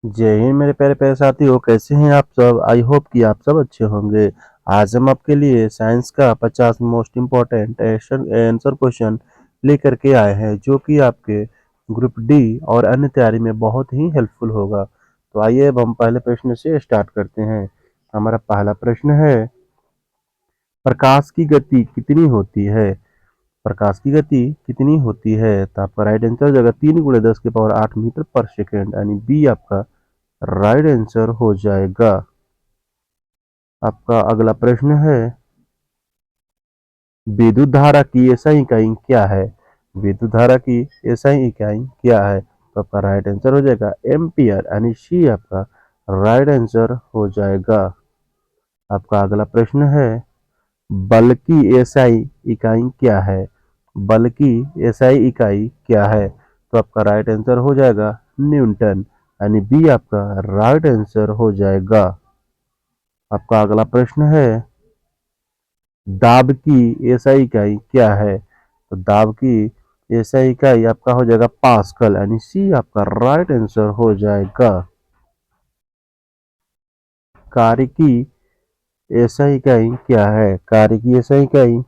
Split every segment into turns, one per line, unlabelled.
जय हिंद मेरे प्यारे प्यारे साथियों, कैसे हैं आप सब। आई होप कि आप सब अच्छे होंगे। आज हम आपके लिए साइंस का 50 मोस्ट इम्पोर्टेंट आंसर क्वेश्चन लेकर के आए हैं, जो कि आपके ग्रुप डी और अन्य तैयारी में बहुत ही हेल्पफुल होगा। तो आइए अब हम पहले प्रश्न से स्टार्ट करते हैं। हमारा पहला प्रश्न है, प्रकाश की गति कितनी होती है। प्रकाश की गति कितनी होती है। तो आपका राइट आंसर हो जाएगा 3 × 10⁸ मीटर पर सेकेंड, यानी बी आपका राइट आंसर हो जाएगा। आपका अगला प्रश्न है, विद्युत धारा की एसआई इकाई क्या है। विद्युत धारा की एसआई इकाई क्या है। तो आपका राइट आंसर हो जाएगा एम्पियर, यानी सी आपका राइट आंसर हो जाएगा। आपका अगला प्रश्न है, बल की एसआई इकाई क्या है। बल की एसआई इकाई क्या है। तो आपका राइट आंसर हो जाएगा न्यूटन, यानी बी आपका राइट आंसर हो जाएगा। आपका अगला प्रश्न है, दाब की एसआई इकाई क्या है। तो दाब की एसआई इकाई आपका हो जाएगा पास्कल, यानी सी आपका राइट आंसर हो जाएगा। कार्य की एसआई इकाई क्या है। कार्य की एसआई इकाई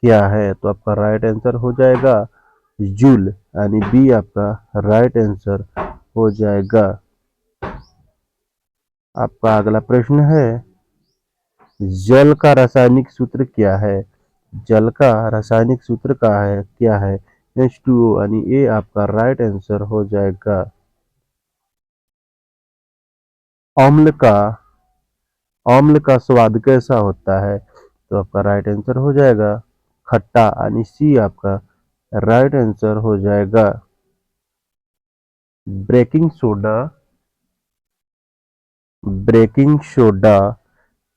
क्या है। तो आपका राइट आंसर हो जाएगा जूल, यानी बी आपका राइट आंसर हो जाएगा। आपका अगला प्रश्न है, जल का रासायनिक सूत्र क्या है। जल का रासायनिक सूत्र क्या है। H2O, यानी ए आपका राइट आंसर हो जाएगा। अम्ल का अम्ल का स्वाद कैसा होता है। तो आपका राइट आंसर हो जाएगा खट्टा, यानी सी आपका राइट आंसर हो जाएगा। ब्रेकिंग सोडा ब्रेकिंग सोडा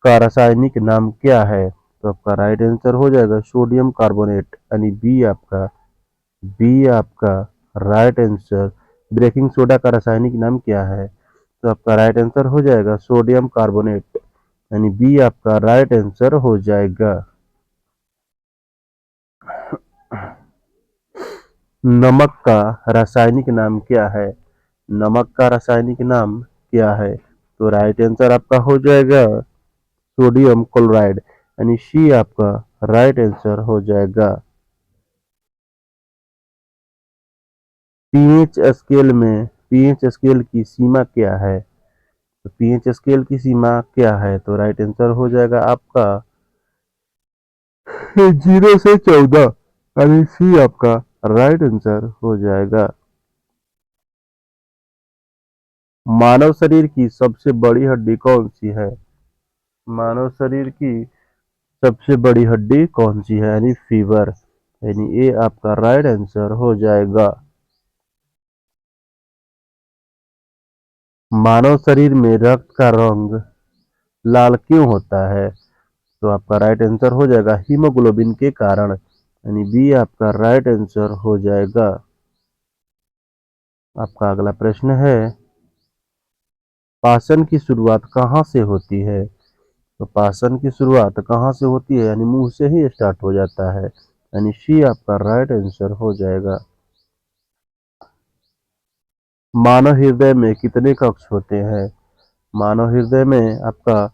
का रासायनिक नाम क्या है। तो आपका राइट आंसर हो जाएगा सोडियम कार्बोनेट, यानी बी आपका राइट आंसर। ब्रेकिंग सोडा का रासायनिक नाम क्या है। तो आपका राइट आंसर हो जाएगा सोडियम कार्बोनेट, यानी बी आपका राइट आंसर हो जाएगा। नमक का रासायनिक नाम क्या है। नमक का रासायनिक नाम क्या है। तो राइट आंसर आपका हो जाएगा सोडियम क्लोराइड, यानी सी आपका राइट आंसर हो जाएगा। पीएच स्केल की सीमा क्या है। तो पीएच स्केल की सीमा क्या है। तो राइट आंसर हो जाएगा आपका 0 से 14, यानी सी आपका राइट आंसर हो जाएगा। मानव शरीर की सबसे बड़ी हड्डी कौन सी है। मानव शरीर की सबसे बड़ी हड्डी कौन सी है, यानी फीवर, यानी ए आपका राइट आंसर हो जाएगा। मानव शरीर में रक्त का रंग लाल क्यों होता है। तो आपका राइट आंसर हो जाएगा हीमोग्लोबिन के कारण, यानी बी आपका राइट आंसर हो जाएगा। आपका अगला प्रश्न है, पाचन की शुरुआत कहाँ से होती है। तो पाचन की शुरुआत कहाँ से होती है, यानी मुंह से ही स्टार्ट हो जाता है, यानी सी आपका राइट आंसर हो जाएगा। मानव हृदय में कितने कक्ष होते हैं। मानव हृदय में आपका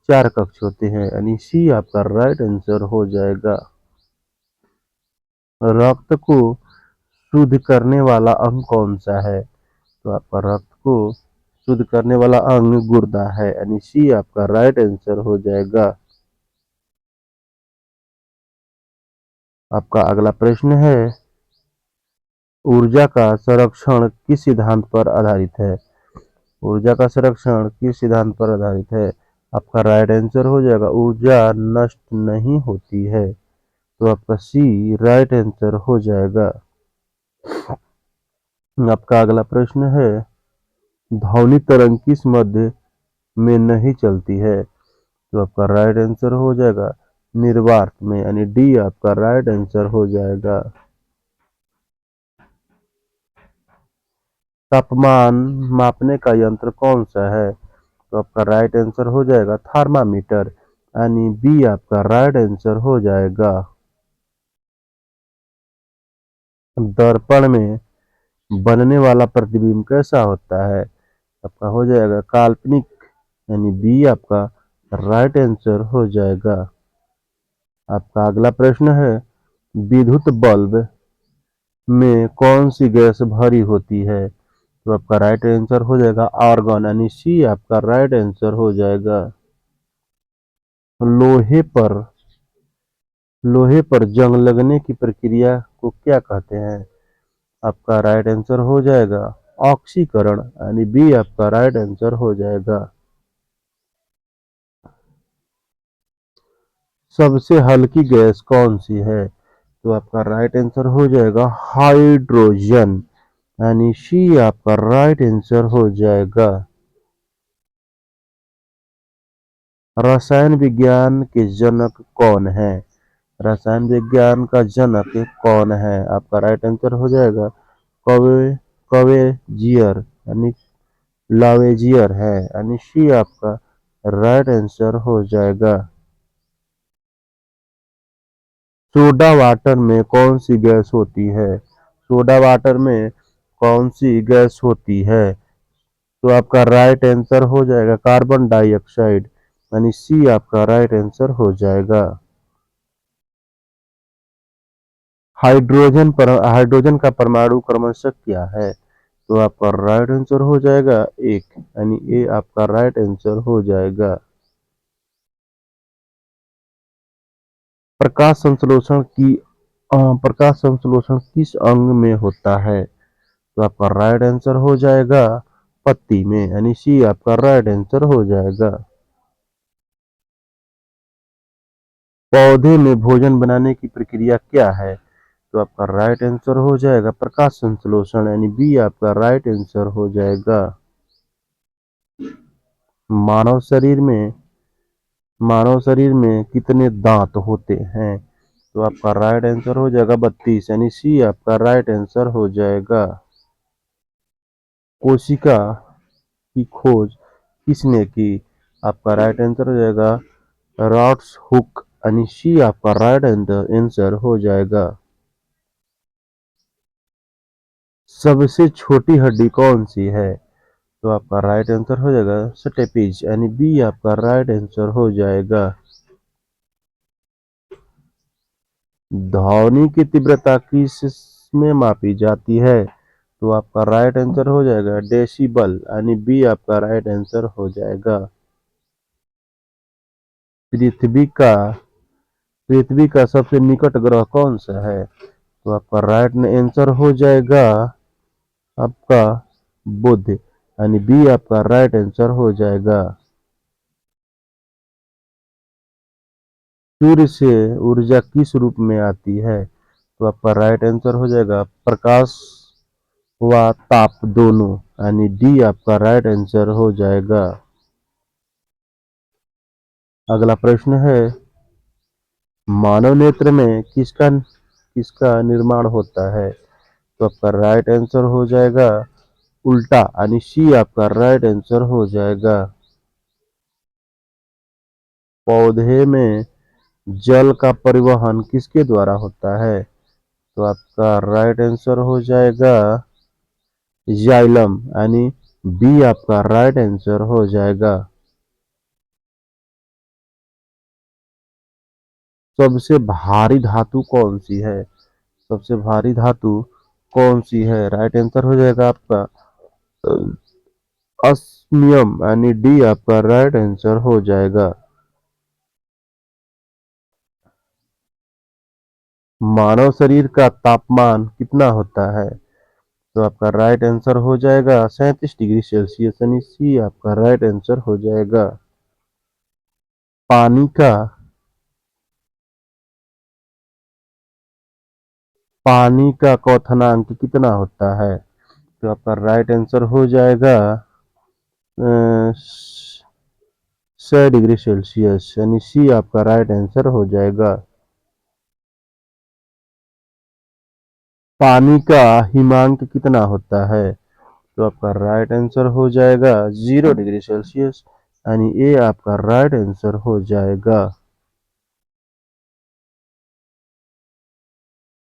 4 कक्ष होते हैं, यानी सी आपका राइट आंसर हो जाएगा। रक्त को शुद्ध करने वाला अंग कौन सा है। तो आपका रक्त को शुद्ध करने वाला अंग गुर्दा है, यानी सी आपका राइट आंसर हो जाएगा। आपका अगला प्रश्न है, ऊर्जा का संरक्षण किस सिद्धांत पर आधारित है। ऊर्जा का संरक्षण किस सिद्धांत पर आधारित है। आपका राइट आंसर हो जाएगा ऊर्जा नष्ट नहीं होती है। तो आपका सी राइट आंसर हो जाएगा। आपका अगला प्रश्न है, ध्वनि तरंग किस मध्य में नहीं चलती है। तो आपका राइट आंसर हो जाएगा निर्वात में, यानी डी आपका राइट आंसर हो जाएगा। तापमान मापने का यंत्र कौन सा है। तो आपका राइट आंसर हो जाएगा थर्मामीटर, यानी बी आपका राइट आंसर हो जाएगा। दर्पण में बनने वाला प्रतिबिंब कैसा होता है। आपका हो जाएगा काल्पनिक, यानी बी आपका राइट आंसर हो जाएगा। आपका अगला प्रश्न है, विद्युत बल्ब में कौन सी गैस भरी होती है? तो आपका राइट आंसर हो जाएगा आर्गन, यानी सी आपका राइट आंसर हो जाएगा। लोहे पर लोहे पर जंग लगने की प्रक्रिया को क्या कहते हैं? आपका राइट आंसर हो जाएगा ऑक्सीकरण, यानी बी आपका राइट आंसर हो जाएगा। सबसे हल्की गैस कौन सी है? तो आपका राइट आंसर हो जाएगा हाइड्रोजन, यानी सी आपका राइट आंसर हो जाएगा। रसायन विज्ञान के जनक कौन है? रसायन विज्ञान का जनक कौन है? आपका राइट आंसर हो जाएगा कवे कवेजियर, यानी लावेजियर है, यानी सी आपका राइट आंसर हो जाएगा। सोडा वाटर में कौन सी गैस होती है? सोडा वाटर में कौन सी गैस होती है? तो आपका राइट आंसर हो जाएगा कार्बन डाइऑक्साइड, यानी सी आपका राइट आंसर हो जाएगा। हाइड्रोजन का परमाणु क्रमशः क्या है? तो आपका राइट आंसर हो जाएगा एक, यानी ए आपका राइट आंसर हो जाएगा। प्रकाश संश्लेषण की प्रकाश संश्लेषण किस अंग में होता है? तो आपका राइट आंसर हो जाएगा पत्ती में, यानी सी आपका राइट आंसर हो जाएगा। पौधे में भोजन बनाने की प्रक्रिया क्या है? तो आपका राइट आंसर हो जाएगा प्रकाश संश्लेषण, यानी बी आपका राइट आंसर हो जाएगा। मानव शरीर में मानव शरीर में कितने दांत होते हैं? तो आपका राइट आंसर हो जाएगा 32, यानी सी आपका राइट आंसर हो जाएगा। कोशिका की खोज किसने की? आपका राइट आंसर हो जाएगा रॉड्स हुक, यानी सी आपका राइट आंसर हो जाएगा। सबसे छोटी हड्डी कौन सी है? तो आपका राइट आंसर हो जाएगा स्टेपिज, यानी बी आपका राइट आंसर हो जाएगा। ध्वनि की तीव्रता किस में मापी जाती है? तो आपका राइट आंसर हो जाएगा डेसिबल, यानी बी आपका राइट आंसर हो जाएगा। पृथ्वी का पृथ्वी का सबसे निकट ग्रह कौन सा है? तो आपका राइट आंसर हो जाएगा आपका बुध, यानी बी आपका राइट आंसर हो जाएगा। सूर्य से ऊर्जा किस रूप में आती है? तो आपका राइट आंसर हो जाएगा प्रकाश व ताप दोनों, यानी डी आपका राइट आंसर हो जाएगा। अगला प्रश्न है, मानव नेत्र में किसका किसका निर्माण होता है? तो आपका राइट आंसर हो जाएगा उल्टा, यानी सी आपका राइट आंसर हो जाएगा। पौधे में जल का परिवहन किसके द्वारा होता है? तो आपका राइट आंसर हो जाएगा जाइलम, यानी बी आपका राइट आंसर हो जाएगा। सबसे भारी धातु कौन सी है? सबसे भारी धातु कौन सी है? राइट आंसर हो जाएगा आपका ऑस्मियम, यानी डी आपका राइट आंसर हो जाएगा। मानव शरीर का तापमान कितना होता है? तो आपका राइट आंसर हो जाएगा 37 डिग्री सेल्सियस, यानी सी आपका राइट आंसर हो जाएगा। पानी का पानी का क्वथनांक कितना होता है? तो आपका राइट आंसर हो जाएगा 6 डिग्री सेल्सियस, यानी सी आपका राइट आंसर हो जाएगा। पानी का हिमांक कितना होता है? तो आपका राइट आंसर हो जाएगा 0 डिग्री सेल्सियस, यानी ए आपका राइट आंसर हो जाएगा।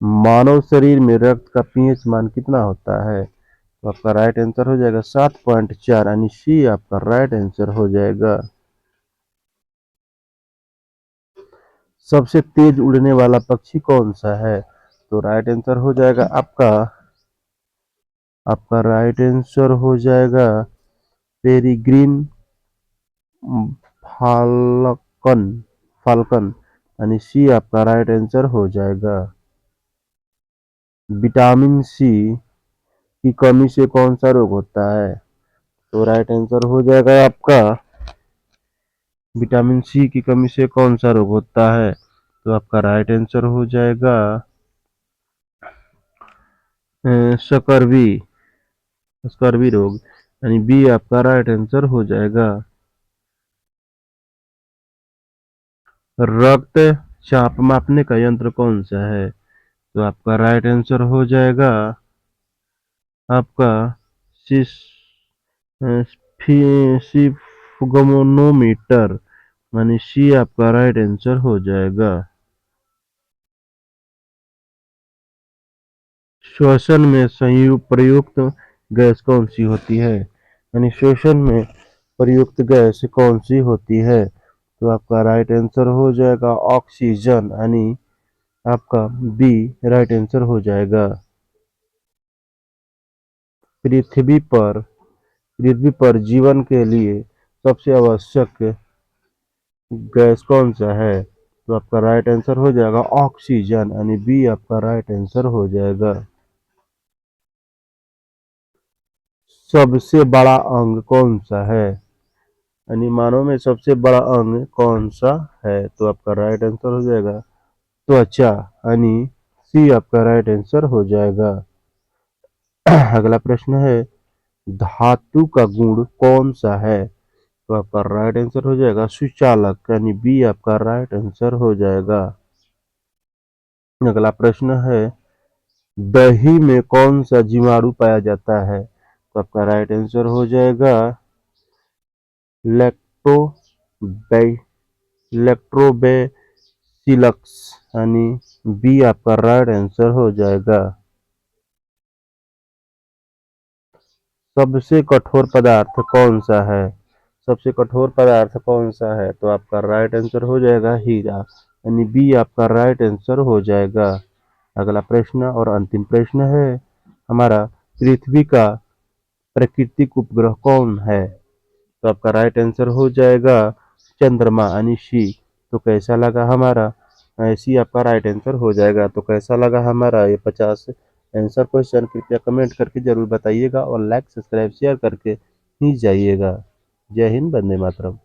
मानव शरीर में रक्त का पीएच मान कितना होता है? तो आपका राइट आंसर हो जाएगा 7.4 यानी सी आपका राइट आंसर हो जाएगा। सबसे तेज उड़ने वाला पक्षी कौन सा है? तो राइट आंसर हो जाएगा आपका आपका राइट आंसर हो जाएगा पेरिग्रीन फाल्कन फाल्कन यानी सी आपका राइट आंसर हो जाएगा। विटामिन सी की कमी से कौन सा रोग होता है? तो राइट आंसर हो जाएगा आपका विटामिन सी की कमी से कौन सा रोग होता है? तो आपका राइट आंसर हो जाएगा स्कर्वी स्कर्वी रोग यानी बी आपका राइट आंसर हो जाएगा। रक्त चाप मापने का यंत्र कौन सा है? तो आपका राइट आंसर हो जाएगा आपका सिस सिफगमोनोमीटर यानी सी आपका राइट आंसर हो जाएगा। श्वसन में प्रयुक्त गैस कौन सी होती है? यानी श्वसन में प्रयुक्त गैस कौन सी होती है? तो आपका राइट आंसर हो जाएगा ऑक्सीजन यानी आपका बी राइट आंसर हो जाएगा। पृथ्वी पर पृथ्वी पर जीवन के लिए सबसे आवश्यक गैस कौन सा है? तो आपका राइट आंसर हो जाएगा ऑक्सीजन यानी बी आपका राइट आंसर हो जाएगा। सबसे बड़ा अंग कौन सा है? यानी मानव में सबसे बड़ा अंग कौन सा है? तो आपका राइट आंसर हो जाएगा त्वचा यानी सी आपका राइट आंसर हो जाएगा। अगला प्रश्न है धातु का गुण कौन सा है? तो आपका राइट आंसर हो जाएगा सुचालक यानी बी आपका राइट आंसर हो जाएगा। अगला प्रश्न है दही में कौन सा जीवाणु पाया जाता है? तो आपका राइट आंसर हो जाएगा लैक्टो लैक्टोबैसिलस यानी बी आपका राइट आंसर हो जाएगा। सबसे कठोर पदार्थ कौन सा है? सबसे कठोर पदार्थ कौन सा है? तो आपका राइट आंसर हो जाएगा हीरा यानी बी आपका राइट आंसर हो जाएगा। अगला प्रश्न और अंतिम प्रश्न है हमारा पृथ्वी का प्राकृतिक उपग्रह कौन है? तो आपका राइट आंसर हो जाएगा चंद्रमा यानी सी। तो कैसा लगा हमारा सी आपका राइट आंसर हो जाएगा। तो कैसा लगा हमारा ये 50 आंसर क्वेश्चन कृपया कमेंट करके जरूर बताइएगा और लाइक सब्सक्राइब शेयर करके ही जाइएगा। जय हिंद, वंदे मातरम।